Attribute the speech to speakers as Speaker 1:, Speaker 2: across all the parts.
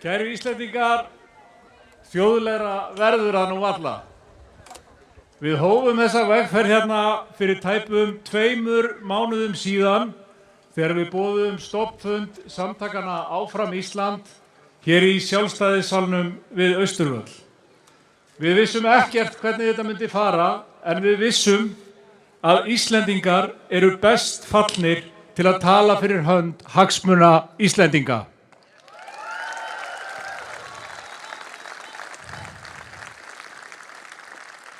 Speaker 1: Kæru Íslendingar, þjóðlegra verður það nú varla. Við hófum þessa vegferð hérna fyrir tæpum 2 mánuðum síðan þegar við boðum stofnfund samtakanna Áfram Ísland hér í sjálfstæðissalnum við Austurvöll. Við vissum ekkert hvernig þetta myndi fara, en við vissum að Íslendingar eru best fallnir til að tala fyrir hönd hagsmuna Íslendinga.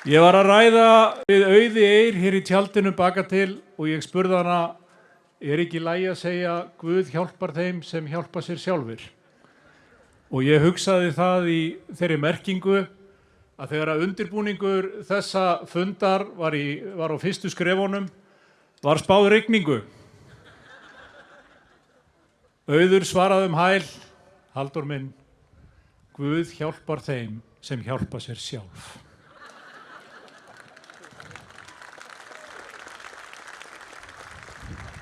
Speaker 1: Ég var að ræða við Auði Eir hér í tjaldinu baka til og ég spurði hana, ekki í lagi að segja Guð hjálpar þeim sem hjálpa sér sjálfir? Og ég hugsaði það í þeirri merkingu að þegar að undirbúningur þessa fundar var á fyrstu skrefunum, var spáð rigningu. Auður svaraði hæl, Halldór minn, Guð hjálpar þeim sem hjálpa sér sjálf.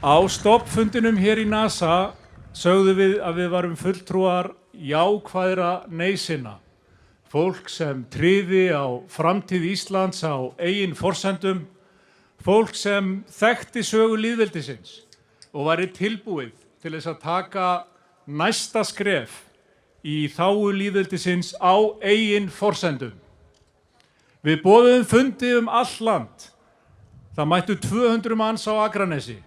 Speaker 1: Á stofnfundinum hér í NASA sögðum við að við varum fulltrúar jákvæðra nei-sinna. Fólk sem tryði á framtíð Íslands á eigin forsendum, fólk sem þekkti sögu lýðveldisins og væri tilbúið til þess að taka næsta skref í þágu lýðveldisins á eigin forsendum. Við boðuðum fundi all land. Það mættu 200 manns á Akranesi.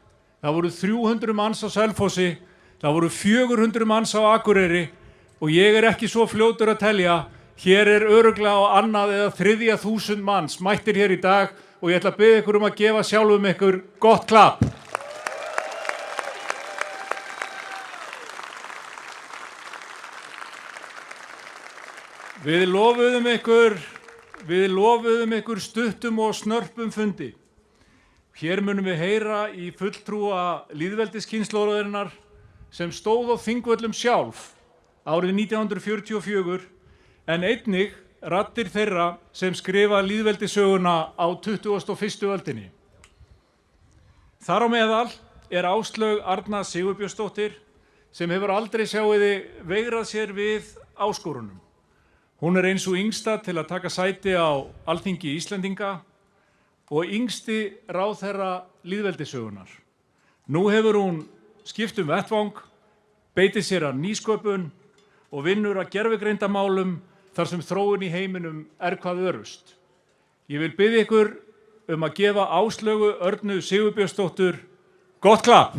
Speaker 1: Það voru 300 manns á Selfossi, það voru 400 manns á Akureyri og ég ekki svo fljótur að telja, hér örugglega á annað eða 3.000 manns mættir hér í dag og ég ætla að biðja ykkur að gefa sjálfum ykkur gott klapp. Við lofuðum ykkur stuttum og snörpum fundi. Hér munum við heyra í fulltrúa lýðveldiskynslóðarinnar sem stóð á Þingvöllum sjálf árið 1944, en einnig raddir þeirra sem skrifa lýðveldissöguna á 21. öldinni. Þar á meðal Áslaug Arna Sigurbjörnsdóttir sem hefur aldrei sjáiði veigrað sér við áskorunum. Hún eins og yngsta til að taka sæti á Alþingi Íslendinga og yngsti ráðherra lýðveldissögunnar. Nú hefur hún skipt vettvang, beitir sér að nýsköpun og vinnur að gervigreindamálum þar sem þróun í heiminum hvað örust. Ég vil biðja ykkur að gefa Áslaugu Örnu Sigurbjörnsdóttur gott klapp.